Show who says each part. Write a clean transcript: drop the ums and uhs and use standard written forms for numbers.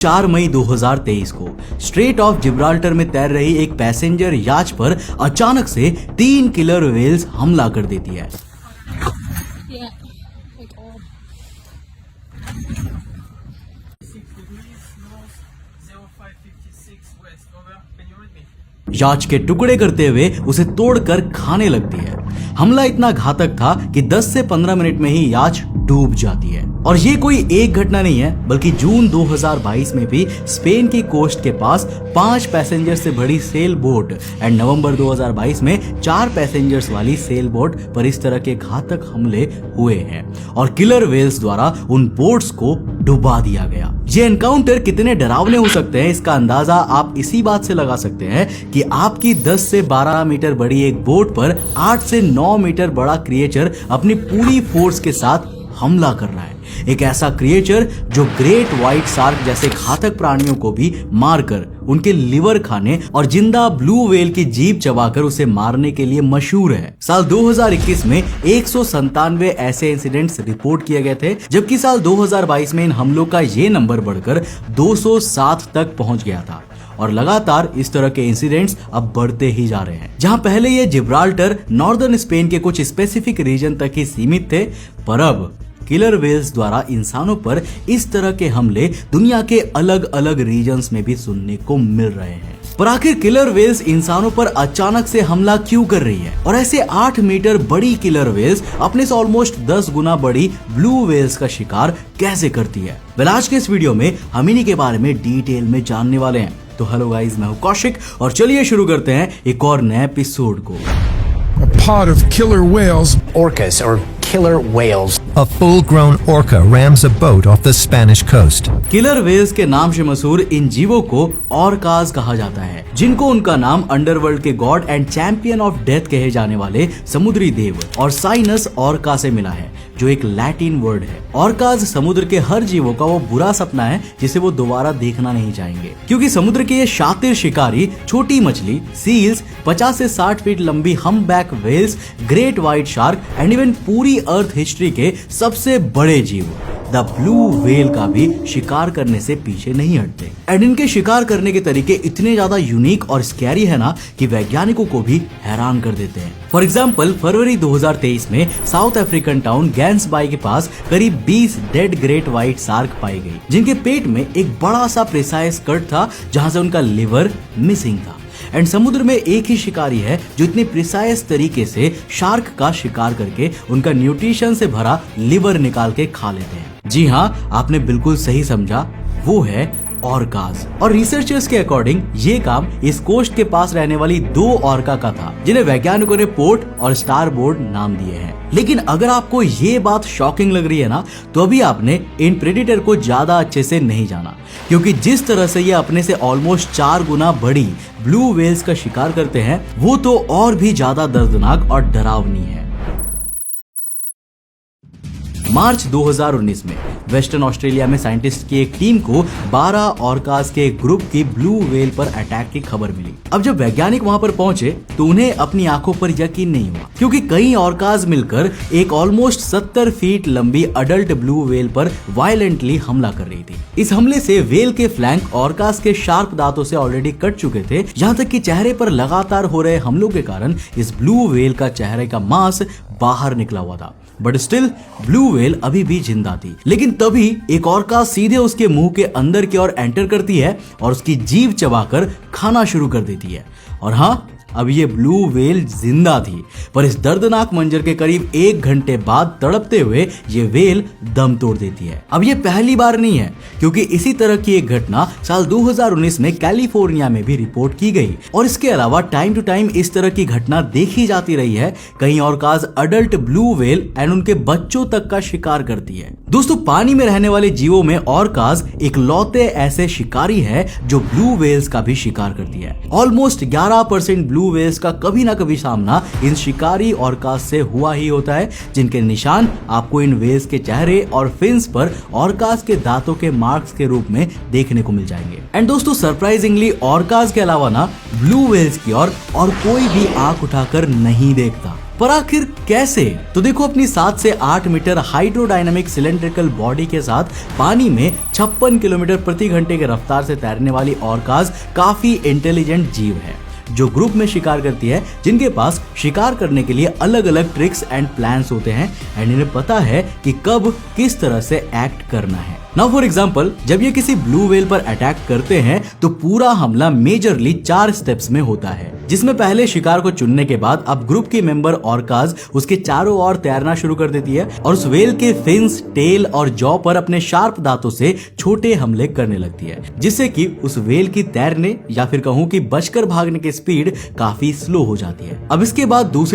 Speaker 1: 4 मई 2023 को straight of Gibraltar में तैर रही एक पैसेंजर याच पर अचानक से 3 किलर व्हेल्स हमला कर देती है। याच के टुकड़े करते हुए उसे तोड़कर खाने लगती है। हमला इतना घातक था कि 10 से 15 मिनट में ही याच डूब जाती है। और ये कोई एक घटना नहीं है, बल्कि जून 2022 में भी स्पेन की कोस्ट के पास 5 पैसेंजर से भरी सेल बोट एंड नवंबर 2022 में 4 पैसेंजर्स वाली सेल बोट पर इस तरह के घातक हमले हुए हैं और किलर व्हेल्स द्वारा उन बोट्स को डुबा दिया गया। ये एनकाउंटर कितने डरावने हो सकते हैं, इसका अंदाजा आप इसी बात से लगा सकते हैं कि आपकी 10 से 12 मीटर बड़ी एक बोट पर 8 से 9 मीटर बड़ा क्रिएचर अपनी पूरी फोर्स के साथ हमला कर रहा है। एक ऐसा क्रिएचर जो ग्रेट व्हाइट शार्क जैसे घातक प्राणियों को भी मारकर उनके लिवर खाने और जिंदा ब्लू व्हेल की जीभ चबाकर उसे मारने के लिए मशहूर है। साल 2021 में 197 ऐसे इंसिडेंट्स रिपोर्ट किए गए थे, जबकि साल 2022 में इन हमलों का ये नंबर बढ़कर 207 तक पहुंच गया था। और लगातार इस तरह के इंसिडेंट्स अब बढ़ते ही जा रहे हैं। जहां पहले ये जिब्राल्टर नॉर्दर्न स्पेन के कुछ स्पेसिफिक रीजन तक ही सीमित थे, पर अब किलर व्हेल्स द्वारा इंसानों पर इस तरह के हमले दुनिया के अलग अलग रीजन्स में भी सुनने को मिल रहे हैं। पर आखिर किलर व्हेल्स इंसानों पर अचानक से हमला क्यों कर रही है, और ऐसे 8 मीटर बड़ी किलर व्हेल्स अपने से ऑलमोस्ट 10 गुना बड़ी ब्लू व्हेल्स का शिकार कैसे करती है? आज के इस वीडियो में हम इन्हीं के बारे में डिटेल में जानने वाले हैं। तो हेलो गाइस, मैं हूं कौशिक और चलिए शुरू करते हैं एक और नए एपिसोड को।
Speaker 2: A pod of killer whales.
Speaker 3: Orcas or killer whales.
Speaker 4: A full-grown orca rams a boat off the Spanish coast.
Speaker 1: Killer whales के नाम से मशहूर इन जीवों को ऑर्काज कहा जाता है, जिनको उनका नाम अंडरवर्ल्ड के God and champion of death कहे जाने वाले समुद्री देव और साइनस ऑर्का से मिला है, जो एक लैटिन वर्ड है। ऑर्काज समुद्र के हर जीवों का वो बुरा सपना है जिसे वो दोबारा देखना नहीं चाहेंगे, क्योंकि समुद्र के ये शातिर शिकारी छोटी मछली, सील्स, 50 से 60 फीट लंबी humpback whales, great white shark and even पूरी अर्थ हिस्ट्री के सबसे बड़े जीव द ब्लू व्हेल का भी शिकार करने से पीछे नहीं हटते। एंड इनके शिकार करने के तरीके इतने ज्यादा यूनिक और स्कैरी है ना कि वैज्ञानिकों को भी हैरान कर देते हैं। फॉर एग्जाम्पल, फरवरी 2023 में साउथ अफ्रीकन टाउन गैंसबाई के पास करीब 20 डेड ग्रेट व्हाइट शार्क पाई गई, जिनके पेट में एक बड़ा सा प्रिसाइज कट था जहां से उनका लिवर मिसिंग था। एंड समुद्र में एक ही शिकारी है जो इतने प्रिसाइज तरीके से शार्क का शिकार करके उनका न्यूट्रिशन से भरा लिवर निकाल के खा लेते हैं। जी हाँ, आपने बिल्कुल सही समझा, वो है ऑर्काज। और रिसर्चर्स के अकॉर्डिंग ये काम इस कोस्ट के पास रहने वाली 2 ऑर्का का था, जिन्हें वैज्ञानिकों ने पोर्ट और स्टार बोर्ड नाम दिए हैं। लेकिन अगर आपको ये बात शॉकिंग लग रही है ना, तो अभी आपने इन प्रेडिटर को ज्यादा अच्छे से नहीं जाना, क्योंकि जिस तरह से ये अपने से ऑलमोस्ट 4 गुना बड़ी ब्लू व्हेल्स का शिकार करते हैं, वो तो और भी ज्यादा दर्दनाक और डरावनी है। मार्च 2019 में वेस्टर्न ऑस्ट्रेलिया में साइंटिस्ट की एक टीम को 12 ऑर्काज के एक ग्रुप की ब्लू व्हेल पर अटैक की खबर मिली। अब जब वैज्ञानिक वहां पर पहुंचे तो उन्हें अपनी आंखों पर यकीन नहीं हुआ, क्योंकि कई ऑर्काज मिलकर एक ऑलमोस्ट 70 फीट लंबी अडल्ट ब्लू व्हेल पर वायलेंटली हमला कर रही थी। इस हमले से व्हेल के फ्लैंक ऑर्काज के शार्प दांतों से ऑलरेडी कट चुके थे, जहां तक कि चेहरे पर लगातार हो रहे हमलों के कारण इस ब्लू व्हेल का चेहरे का मांस बाहर निकला हुआ था। बट स्टिल ब्लू व्हेल अभी भी जिंदा थी। लेकिन तभी एक ऑर्का सीधे उसके मुंह के अंदर की ओर एंटर करती है और उसकी जीभ चबाकर खाना शुरू कर देती है। और हाँ, अब ये ब्लू व्हेल जिंदा थी, पर इस दर्दनाक मंजर के करीब 1 घंटे बाद तड़पते हुए ये व्हेल दम तोड़ देती है। अब ये पहली बार नहीं है, क्योंकि इसी तरह की एक घटना साल 2019 में कैलिफोर्निया में भी रिपोर्ट की गई। और इसके अलावा टाइम टू टाइम इस तरह की घटना देखी जाती रही है। कई ऑर्काज अडल्ट ब्लू व्हेल एंड उनके बच्चों तक का शिकार करती है। दोस्तों, पानी में रहने वाले जीवों में ऑर्काज इकलौते ऐसे शिकारी है जो ब्लू व्हेल्स का भी शिकार करती है। ऑलमोस्ट 11% ब्लू व्हेल्स का कभी ना कभी सामना इन शिकारी ऑर्काज से हुआ ही होता है, जिनके निशान आपको इन व्हेल्स के चेहरे और फिन्स पर ऑर्काज के दांतों के मार्क्स के रूप में देखने को मिल जाएंगे। एंड दोस्तों, सरप्राइजिंगली ऑर्काज के अलावा ना ब्लू व्हेल्स की और कोई भी आंख उठाकर नहीं देखता। पर आखिर कैसे? तो देखो, अपनी 7 से 8 मीटर हाइड्रोडायनामिक सिलेंड्रिकल बॉडी के साथ पानी में 56 किलोमीटर प्रति घंटे के रफ्तार से तैरने वाली ऑर्काज काफी इंटेलिजेंट जीव है, जो ग्रुप में शिकार करती है, जिनके पास शिकार करने के लिए अलग अलग ट्रिक्स एंड प्लान्स होते हैं एंड इन्हें पता है कि कब किस तरह से एक्ट करना है। नाउ फॉर एग्जांपल, जब ये किसी ब्लू व्हेल पर अटैक करते हैं तो पूरा हमला मेजरली 4 स्टेप्स में होता है, जिसमें पहले शिकार को चुनने के बाद अब ग्रुप की मेंबर ऑर्काज उसके चारों ओर तैरना शुरू कर देती है और उस व्हेल के फिन्स, टेल और जॉ पर अपने शार्प दांतों से छोटे हमले करने लगती है, जिससे कि उस व्हेल की तैरने या फिर कहूं कि बचकर भागने की स्पीड काफी स्लो हो जाती है। अब इसके बाद दूसरे